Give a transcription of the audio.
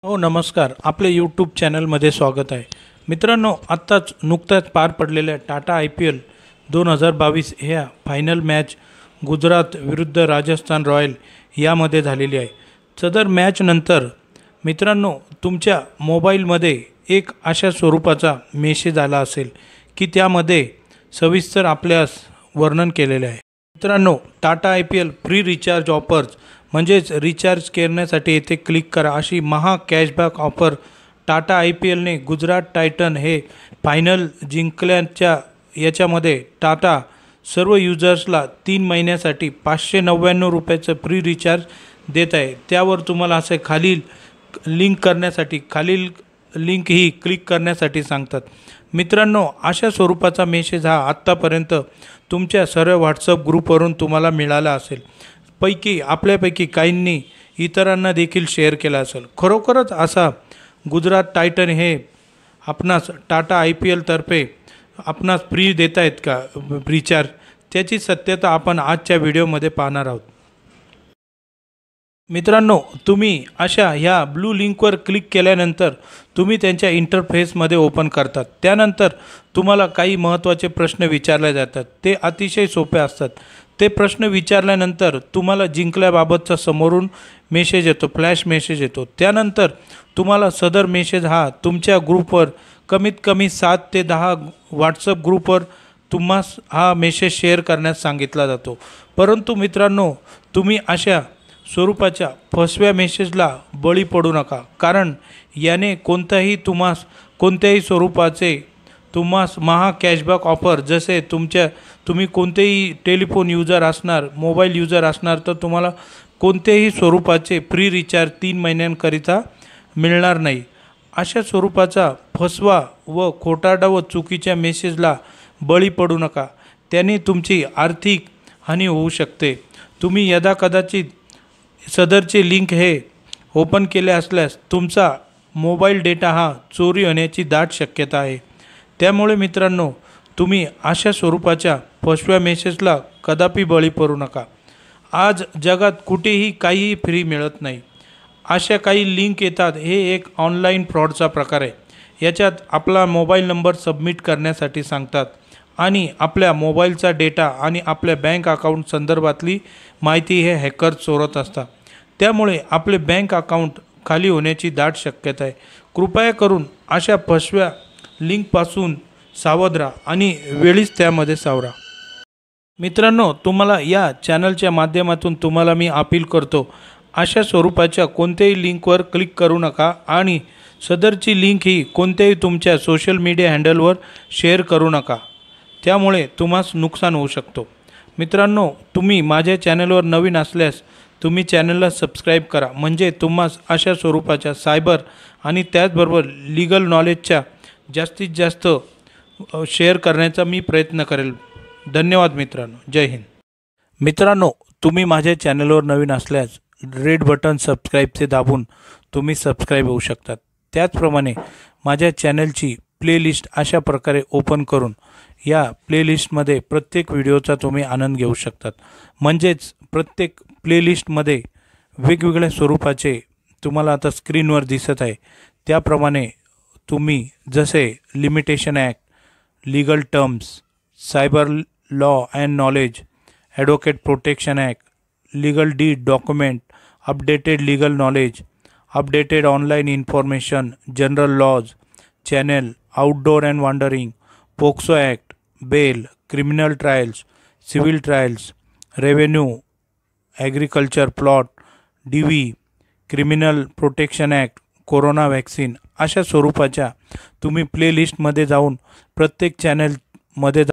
हो नमस्कार, आपले यूट्यूब चॅनलमध्ये स्वागत आहे. मित्रांनो, आत्ताच नुकत्याच पार पडलेल्या टाटा IPL 2022 ह्या फायनल मॅच गुजरात विरुद्ध राजस्थान रॉयल यामध्ये झालेली आहे. सदर मॅच नंतर मित्रांनो तुमच्या मोबाईलमध्ये एक अशा स्वरूपाचा मेसेज आला असेल की त्यामध्ये सविस्तर आपल्यास वर्णन केलेले आहे. मित्रांनो, Tata IPL pre recharge offers म्हणजेच रिचार्ज करण्यासाठी येथे क्लिक करा अशी महा कॅशबॅक ऑफर टाटा IPLने गुजरात टायटन हे फायनल जिंकल्याच्या याच्यामध्ये टाटा सर्व युजर्सला 3 महिन्यासाठी 599 रुपयाचं फ्री रिचार्ज देत आहे. त्यावर तुम्हाला असे खालील लिंक ही क्लिक करण्यासाठी सांगतात. मित्रांनो, अशा स्वरूपाचा मेसेज हा आत्तापर्यंत तुमच्या सर्व व्हॉट्सअप ग्रुपवरून तुम्हाला मिळाला असेल. आपल्यापैकी काहींनी इतरांना देखील शेअर केला असेल. खरोखरच असा गुजरात टायटन हे आपणास टाटा IPL तर्फे आपणास फ्री देत आहेत का रिचार्ज, त्याची सत्यता आपण आजच्या व्हिडिओमध्ये पाहणार आहोत. मित्रांनो, तुम्ही अशा ह्या ब्लू लिंकवर क्लिक केल्यानंतर तुम्ही त्यांच्या इंटरफेसमध्ये ओपन करतात. त्यानंतर तुम्हाला काही महत्त्वाचे प्रश्न विचारले जातात. ते अतिशय सोपे असतात. ते प्रश्न विचारल्यानंतर तुम्हाला जिंकल्याबाबतचा समोरून मेसेज येतो, फ्लॅश मेसेज येतो. त्यानंतर तुम्हाला सदर मेसेज हा तुमच्या ग्रुपवर कमीत कमी 7 ते 10 व्हॉट्सअप ग्रुपवर तुम्हास हा मेसेज शेअर करण्यास सांगितला जातो. परंतु मित्रांनो, तुम्ही अशा स्वरूपाच्या फसव्या मेसेजला बळी पडू नका, कारण याने कोणत्याही स्वरूपाचे तुम्हास महा कॅशबॅक ऑफर, जसे तुम्ही कोणतेही टेलिफोन युजर असणार, मोबाईल युजर असणार, तर तुम्हाला कोणत्याही स्वरूपाचे फ्री रिचार्ज 3 महिन्यांकरिता मिळणार नाही. अशा स्वरूपाचा फसवा व खोटारडा व चुकीच्या मेसेजला बळी पडू नका. त्याने तुमची आर्थिक हानी होऊ शकते. तुम्ही यदाकदाचित सदरचे लिंक हे ओपन केले असल्यास तुमचा मोबाईल डेटा हा चोरी होण्याची दाट शक्यता आहे. त्यामुळे मित्रांनो, तुम्ही अशा स्वरूपाच्या फसव्या मेसेजला कदापि बळी पडू नका. आज जगात कुठेही काहीही फ्री मिळत नाही. अशा काही लिंक येतात. हे एक ऑनलाईन फ्रॉडचा प्रकार आहे. याच्यात आपला मोबाईल नंबर सबमिट करण्यासाठी सांगतात आणि आपल्या मोबाईलचा डेटा आणि आपल्या बँक अकाउंट संदर्भातली माहिती हे हॅकर चोरत असतात. त्यामुळे आपले बँक अकाउंट खाली होण्याची दाट शक्यता आहे. कृपया करून अशा फसव्या लिंकपासून सावध राहा आणि वेळीच त्यामध्ये सावरा. मित्रांनो, तुम्हाला या चॅनलच्या माध्यमातून तुम्हाला मी अपील करतो, अशा स्वरूपाच्या कोणत्याही लिंकवर क्लिक करू नका आणि सदरची लिंक ही कोणत्याही तुमच्या सोशल मीडिया हँडलवर शेअर करू नका. त्यामुळे तुम्हास नुकसान होऊ शकतो. मित्रांनो, तुम्ही माझ्या चॅनलवर नवीन असल्यास तुम्ही चॅनलला सबस्क्राईब करा, म्हणजे तुम्हास अशा स्वरूपाच्या सायबर आणि त्याचबरोबर लीगल नॉलेजच्या जास्तीत जास्त शेअर करण्याचा मी प्रयत्न करेल. धन्यवाद मित्रांनो. जय हिंद. मित्रांनो, तुम्ही माझ्या चॅनलवर नवीन असल्यास रेड बटन सबस्क्राईबचे दाबून तुम्ही सबस्क्राईब होऊ शकतात. त्याचप्रमाणे माझ्या चॅनलची प्लेलिस्ट अशा प्रकारे ओपन करून या प्लेलिस्टमध्ये प्रत्येक व्हिडिओचा तुम्ही आनंद घेऊ शकतात. म्हणजेच प्रत्येक प्लेलिस्टमध्ये वेगवेगळ्या स्वरूपाचे तुम्हाला आता स्क्रीनवर दिसत आहे, त्याप्रमाणे तुम्ही जसे limitation act, legal terms, cyber law and knowledge, advocate protection act, legal deed document, updated legal knowledge, updated online information, general laws, channel, outdoor and wandering, POCSO act, bail, criminal trials, civil trials, revenue, agriculture plot, DV, criminal protection act, corona vaccine, अशा स्वरूपाच्या तुम्ही प्लेलिस्टमध्ये जाऊन प्रत्येक चॅनलमध्ये